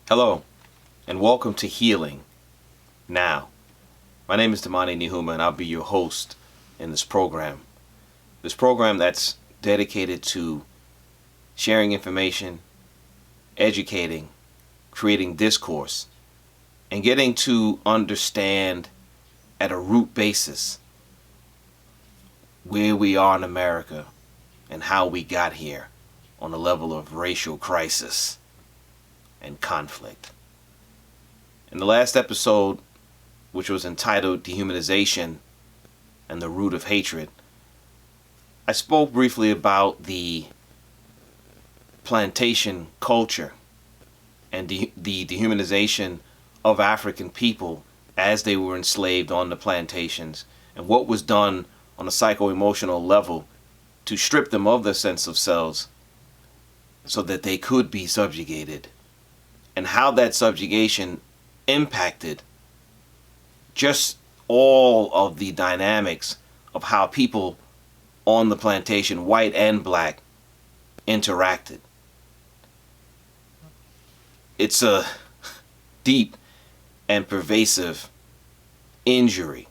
Hello, and welcome to Healing Now. My name is Dehumanization, and I'll be your host in this program. This program that's dedicated to sharing information, educating, creating discourse, and getting to understand at a root basis where we are in America and how we got here on the level of racial crisis and conflict. In the last episode, which was entitled Dehumanization and the Root of Hatred, I spoke briefly about the plantation culture and the dehumanization of African people as they were enslaved on the plantations, and what was done on a psycho-emotional level to strip them of their sense of selves so that they could be subjugated, and how that subjugation impacted just all of the dynamics of how people on the plantation, white and black, interacted. It's a deep and pervasive injury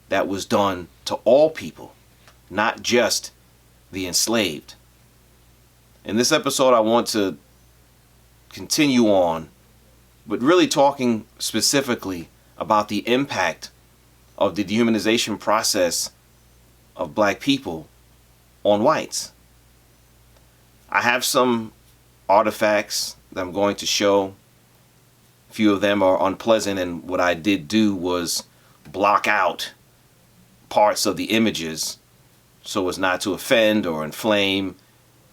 that was done to all people, not just the enslaved. In this episode, I want to continue on, but really talking specifically about the impact of the dehumanization process of black people on whites. I have some artifacts that I'm going to show. A few of them are unpleasant, and what I did do was block out parts of the images so as not to offend or inflame.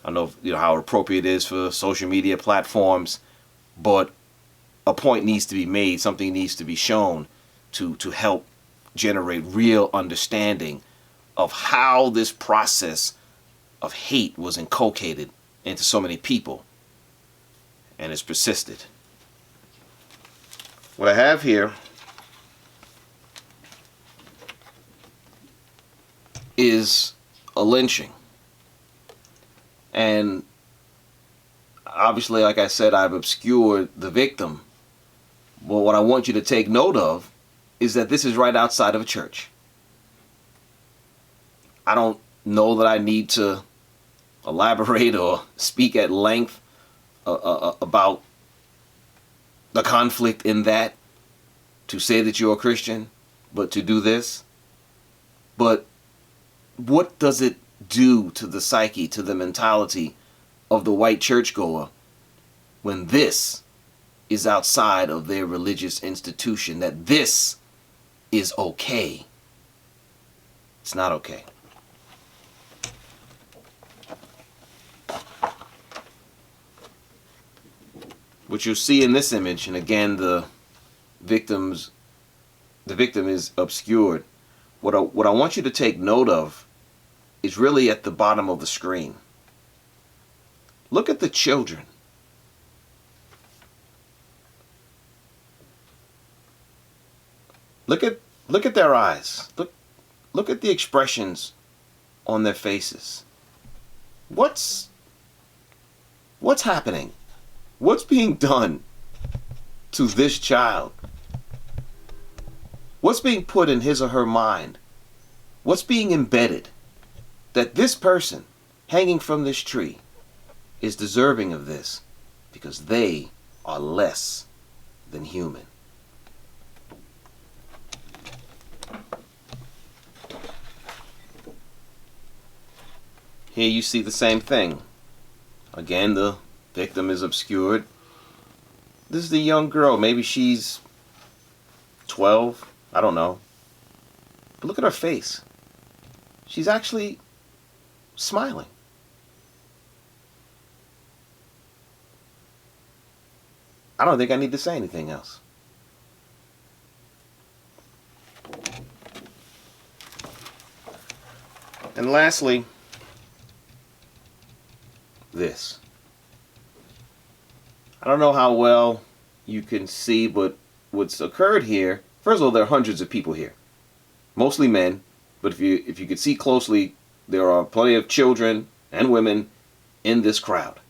I don't know if, how appropriate it is for social media platforms, but a point needs to be made, something needs to be shown to help generate real understanding of how this process of hate was inculcated into so many people and has persisted. What I have here is a lynching. And obviously, like I said, I've obscured the victim. But what I want you to take note of is that this is right outside of a church. I don't know that I need to elaborate or speak at length about the conflict in that, to say that you're a Christian, but to do this. But what does it do to the psyche, to the mentality of the white churchgoer when this is outside of their religious institution, that this is okay? It's not okay. What you'll see in this image, and again the victim is obscured. What I want you to take note of is really at the bottom of the screen. Look at the children. Look at their eyes. Look at the expressions on their faces. What's happening? What's being done to this child? What's being put in his or her mind? What's being embedded that this person hanging from this tree is deserving of this because they are less than human? Here you see the same thing. Again, the victim is obscured. This is the young girl. Maybe she's 12. I don't know. But look at her face. She's actually smiling. I don't think I need to say anything else. And lastly, this. I don't know how well you can see, but what's occurred here, first of all, there are hundreds of people here. Mostly men, but if you could see closely, there are plenty of children and women in this crowd.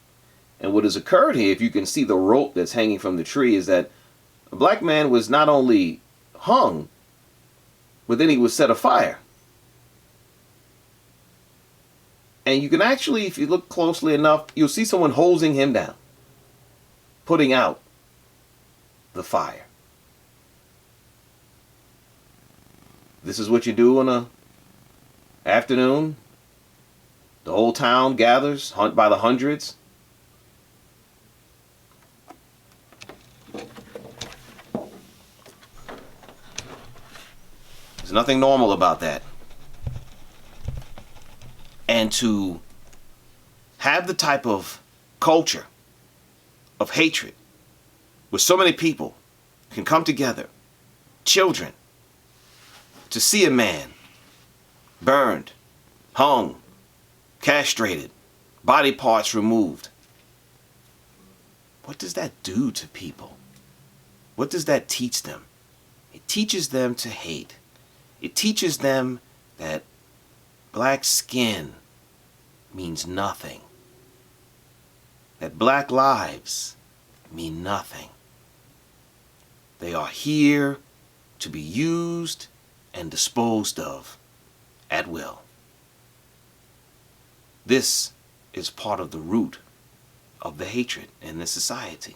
And what has occurred here, if you can see the rope that's hanging from the tree, is that a black man was not only hung, but then he was set afire. And you can actually, if you look closely enough, you'll see someone hosing him down, putting out the fire. This is what you do on a afternoon. The whole town gathers, hunt by the hundreds. There's nothing normal about that. And to have the type of culture of hatred where so many people can come together, children, to see a man burned, hung, castrated, body parts removed. What does that do to people? What does that teach them? It teaches them to hate. It teaches them that black skin means nothing. That black lives mean nothing. They are here to be used and disposed of at will. This is part of the root of the hatred in this society.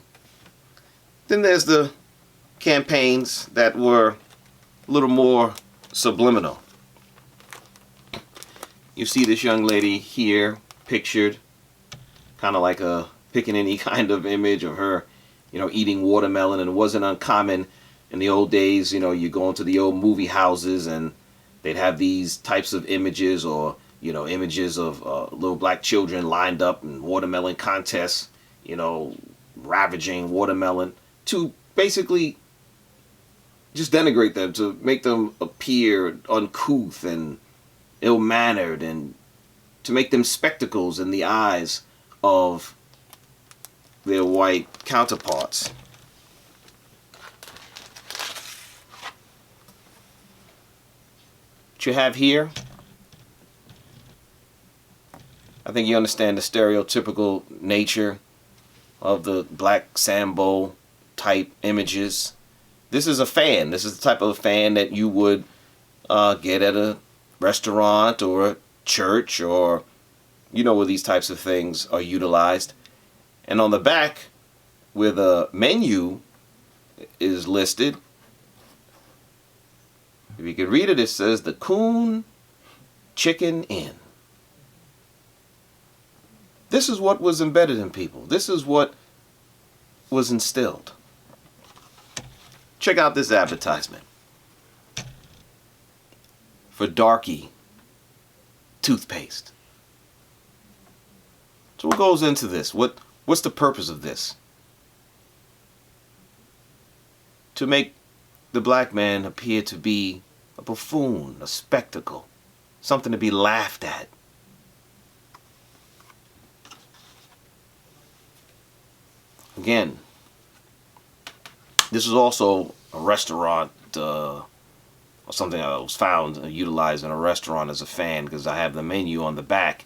Then there's the campaigns that were a little more subliminal. You see this young lady here pictured, kind of like picking any kind of image of her, eating watermelon. And it wasn't uncommon in the old days, you go into the old movie houses and they'd have these types of images, or images of little black children lined up in watermelon contests, ravaging watermelon, to basically just denigrate them, to make them appear uncouth and ill-mannered, and to make them spectacles in the eyes of their white counterparts. What you have here, I think you understand the stereotypical nature of the black Sambo type images. This is a fan. This is the type of fan that you would get at a restaurant or a church, or where these types of things are utilized. And on the back, where the menu is listed, if you can read it, it says the Coon Chicken Inn. This is what was embedded in people. This is what was instilled. Check out this advertisement for Darky toothpaste. So what goes into this? What's the purpose of this? To make the black man appear to be a buffoon, a spectacle, something to be laughed at. Again, this is also a restaurant, or something I was found utilized in a restaurant as a fan, because I have the menu on the back,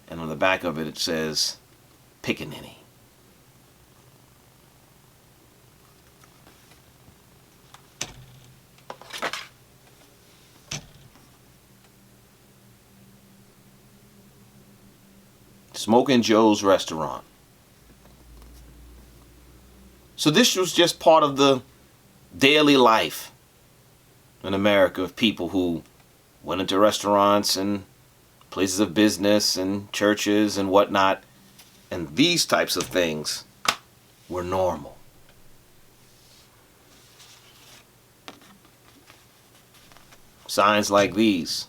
and on the back of it it says Pickaninny. Smoking Joe's restaurant. So this was just part of the daily life in America of people who went into restaurants and places of business and churches and whatnot, and these types of things were normal. Signs like these.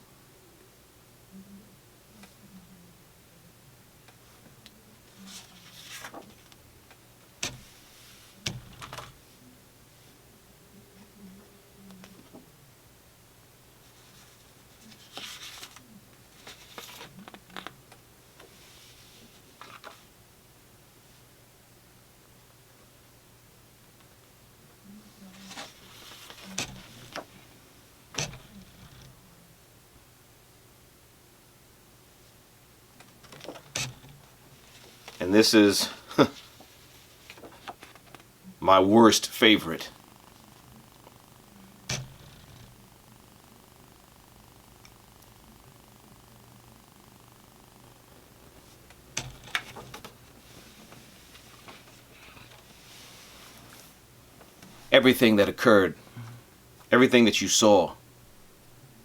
And this is my worst favorite. Everything that occurred, everything that you saw,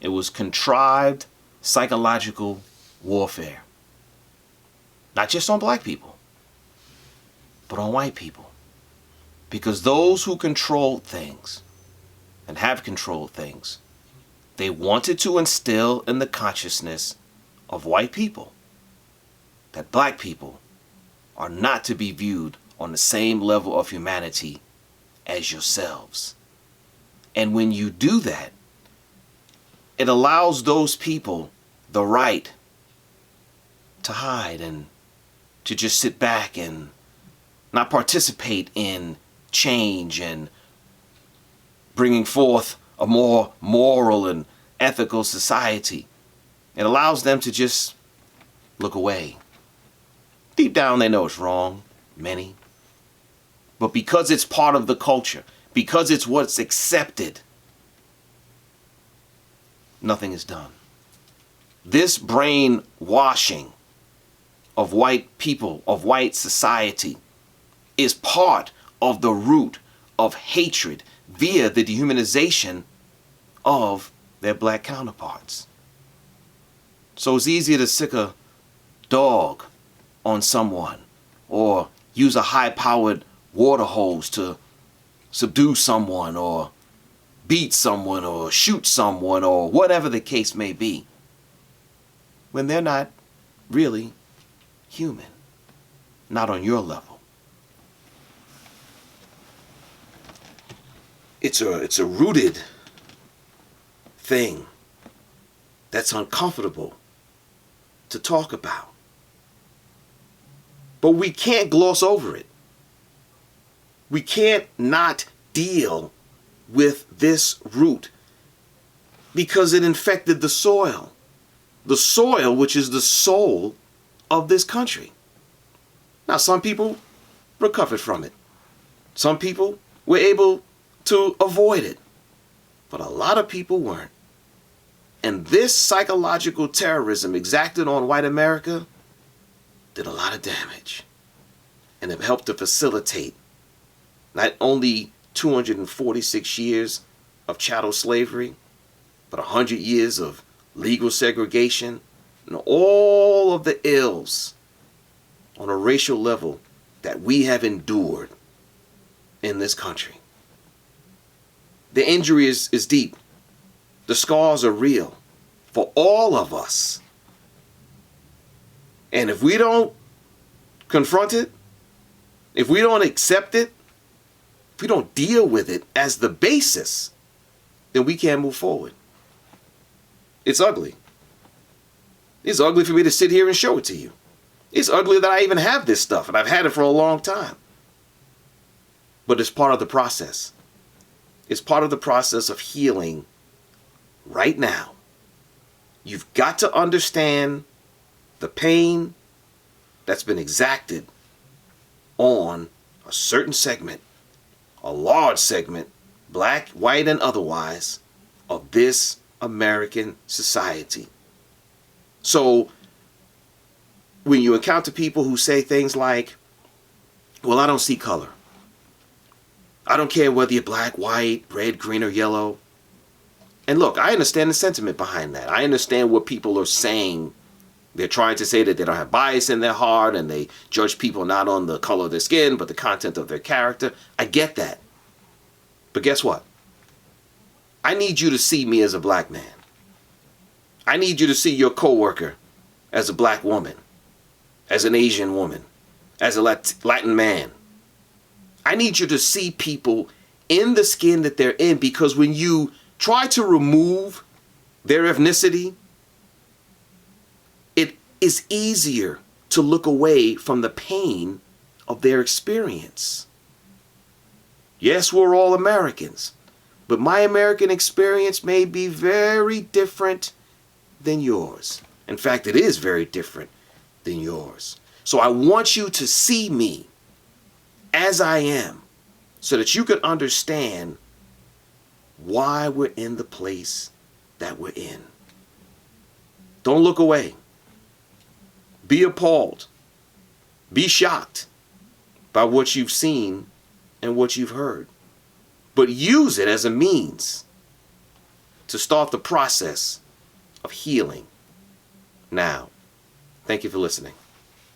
it was contrived psychological warfare. Not just on black people, but on white people. Because those who controlled things and have controlled things, they wanted to instill in the consciousness of white people that black people are not to be viewed on the same level of humanity as yourselves. And when you do that, it allows those people the right to hide and to just sit back and not participate in change and bringing forth a more moral and ethical society. It allows them to just look away. Deep down they know it's wrong, many. But because it's part of the culture, because it's what's accepted, nothing is done. This brainwashing of white people, of white society, is part of the root of hatred via the dehumanization of their black counterparts. So it's easier to sick a dog on someone or use a high-powered water hose to subdue someone or beat someone or shoot someone or whatever the case may be, when they're not really human, not on your level. It's a rooted thing that's uncomfortable to talk about. But we can't gloss over it. We can't not deal with this root because it infected the soil. The soil, which is the soul of this country. Now, some people recovered from it. Some people were able to avoid it. But a lot of people weren't. And this psychological terrorism exacted on white America did a lot of damage. And it helped to facilitate not only 246 years of chattel slavery, but 100 years of legal segregation and all of the ills on a racial level that we have endured in this country. The injury is deep. The scars are real for all of us. And if we don't confront it, if we don't accept it, if we don't deal with it as the basis, then we can't move forward. It's ugly. It's ugly for me to sit here and show it to you. It's ugly that I even have this stuff, and I've had it for a long time. But it's part of the process. It's part of the process of healing right now. You've got to understand the pain that's been exacted on a certain segment, a large segment, black, white, and otherwise, of this American society. So when you encounter people who say things like, well, I don't see color. I don't care whether you're black, white, red, green, or yellow. And look, I understand the sentiment behind that. I understand what people are saying. They're trying to say that they don't have bias in their heart and they judge people not on the color of their skin, but the content of their character. I get that. But guess what? I need you to see me as a black man. I need you to see your coworker as a black woman, as an Asian woman, as a Latin man. I need you to see people in the skin that they're in, because when you try to remove their ethnicity, it is easier to look away from the pain of their experience. Yes, we're all Americans, but my American experience may be very different than yours. In fact, it is very different than yours. So I want you to see me as I am so that you can understand why we're in the place that we're in. Don't look away. Be appalled. Be shocked by what you've seen and what you've heard. But use it as a means to start the process of healing now. Thank you for listening.